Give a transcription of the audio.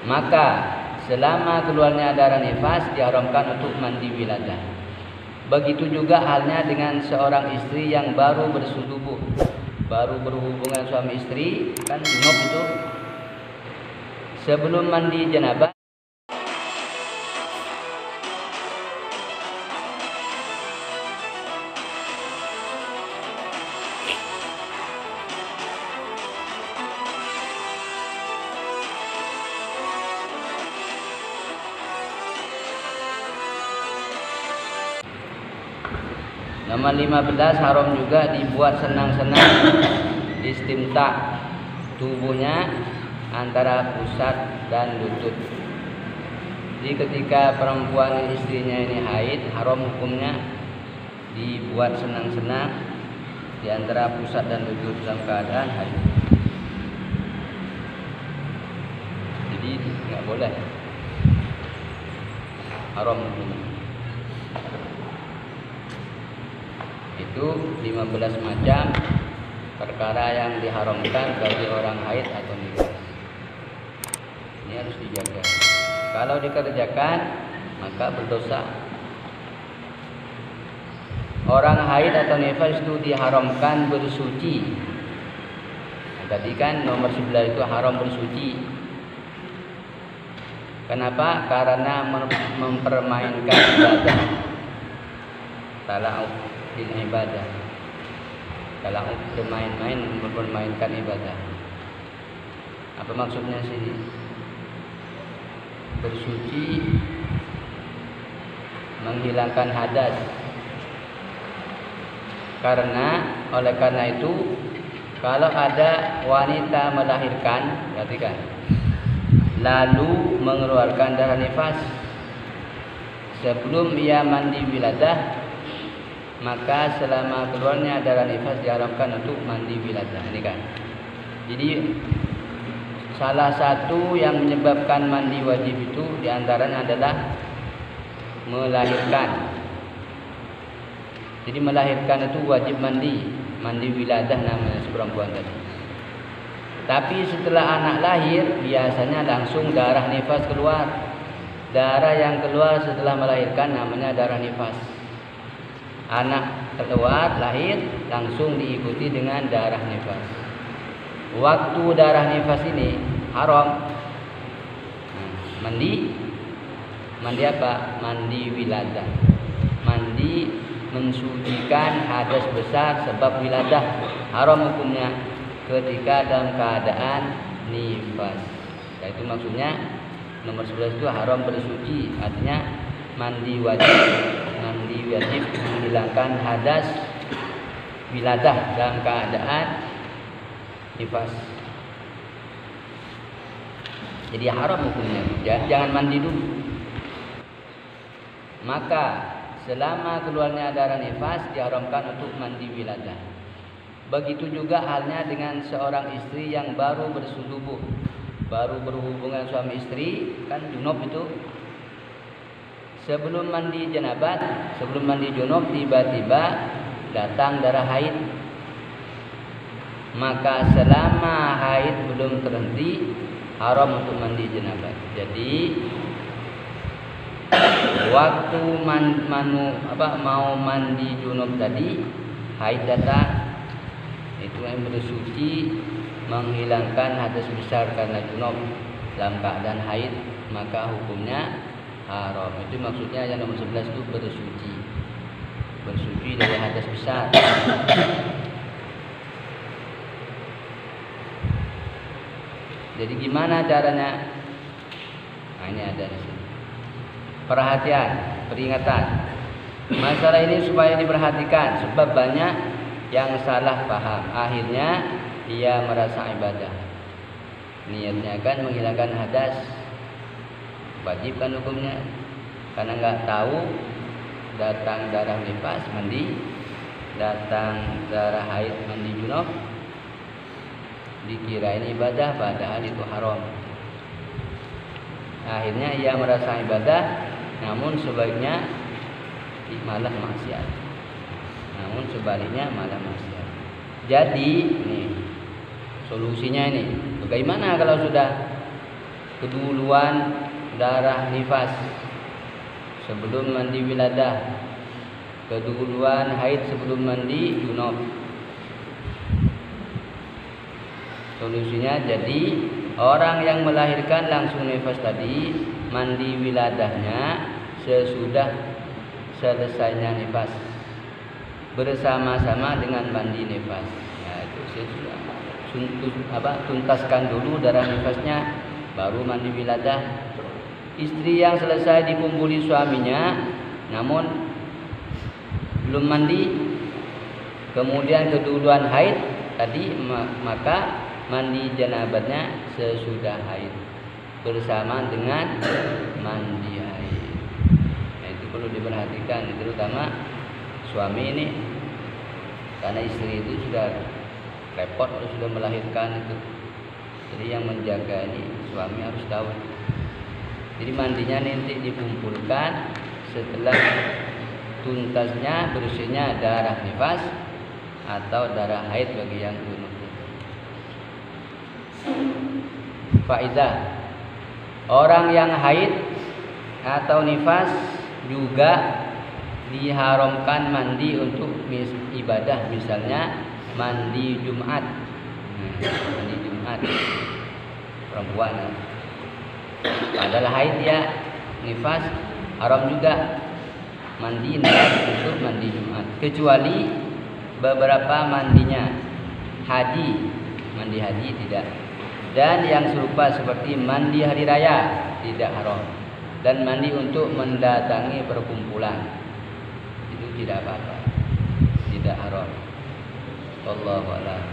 Maka selama keluarnya darah nifas diharamkan untuk mandi wiladah. Begitu juga halnya dengan seorang istri yang baru bersetubuh, baru berhubungan suami istri, kan junub itu. Sebelum mandi janabah Nomor 15, haram juga dibuat senang-senang istimta tubuhnya antara pusat dan lutut. Jadi ketika perempuan istrinya ini haid, haram hukumnya dibuat senang-senang di antara pusat dan lutut dalam keadaan haid. Jadi nggak boleh, haram hukumnya. Itu 15 macam perkara yang diharamkan bagi orang haid atau nifas. Ini harus dijaga. Kalau dikerjakan maka berdosa. Orang haid atau nifas itu diharamkan bersuci. Nah, tadi kan nomor 11 itu haram bersuci. Kenapa? Karena mempermainkan ibadah. Tala'ub bil ibadah. Tala'ub bermain-main, mempermainkan ibadah. Apa maksudnya sini? Bersuci menghilangkan hadas. Oleh karena itu kalau ada wanita melahirkan, perhatikan, lalu mengeluarkan darah nifas sebelum ia mandi wiladah, maka selama keluarnya darah nifas diharamkan untuk mandi wiladah. Ini kan. Jadi salah satu yang menyebabkan mandi wajib itu diantaranya adalah melahirkan. Jadi melahirkan itu wajib mandi wiladah namanya perempuan tadi. Tapi setelah anak lahir biasanya langsung darah nifas keluar. Darah yang keluar setelah melahirkan namanya darah nifas. Anak keluar lahir langsung diikuti dengan darah nifas. Waktu darah nifas ini haram. Mandi apa? Mandi wiladah. Mandi mensucikan hadas besar sebab wiladah, haram hukumnya ketika dalam keadaan nifas. Nah, itu maksudnya nomor 11 itu haram bersuci, artinya mandi wajib menghilangkan hadas wiladah dalam keadaan nifas. Jadi haram hukumnya, jangan mandi dulu. Maka selama keluarnya darah nifas diharamkan untuk mandi wiladah. Begitu juga halnya dengan seorang istri yang baru bersetubuh, baru berhubungan suami istri, kan junub itu. Sebelum mandi janabat, sebelum mandi junub tiba-tiba datang darah haid. Maka selama haid belum terhenti haram untuk mandi janabat. Jadi waktu mau mandi junub tadi haid datang, itu yang bersuci menghilangkan hadas besar karena junub dalam keadaan haid, maka hukumnya haram. Itu maksudnya yang nomor 11 itu bersuci dari hadas besar. Jadi gimana caranya? Nah, ini ada di sini. Perhatian, peringatan. Masalah ini supaya diperhatikan sebab banyak yang salah paham. Akhirnya dia merasa ibadah. Niatnya kan menghilangkan hadas. Wajib kan hukumnya. Karena nggak tahu datang darah nifas mandi, datang darah haid mandi junub, dikira ini ibadah padahal itu haram. Akhirnya ia merasa ibadah, namun sebaliknya malah maksiat. Namun sebaliknya malah maksiat. Jadi ini solusinya ini. Bagaimana kalau sudah keduluan darah nifas sebelum mandi wiladah, keduluan haid sebelum mandi junub. Solusinya, jadi orang yang melahirkan langsung nifas tadi mandi wiladahnya sesudah selesainya nifas bersama-sama dengan mandi nifas. Ya, itu tuntaskan dulu darah nifasnya baru mandi wiladah. Istri yang selesai dikumpuli suaminya namun belum mandi, kemudian keduluan haid tadi, maka mandi janabatnya sesudah haid bersama dengan mandi haid. Nah, itu perlu diperhatikan, terutama suami ini, karena istri itu sudah repot kalau sudah melahirkan itu. Jadi yang menjaga ini suami harus tahu. Jadi mandinya nanti dikumpulkan setelah tuntasnya bersihnya darah nifas atau darah haid bagi yang junub. Faedah, orang yang haid atau nifas juga diharamkan mandi untuk ibadah, misalnya mandi Jumat. Mandi Jumat perempuan adalah haid ya, nifas, haram juga mandi nifas untuk mandi Jumat, kecuali beberapa mandinya. Mandi haji tidak, dan yang serupa seperti mandi hari raya tidak haram, dan mandi untuk mendatangi perkumpulan itu tidak apa-apa, tidak haram. Wallahu a'lam.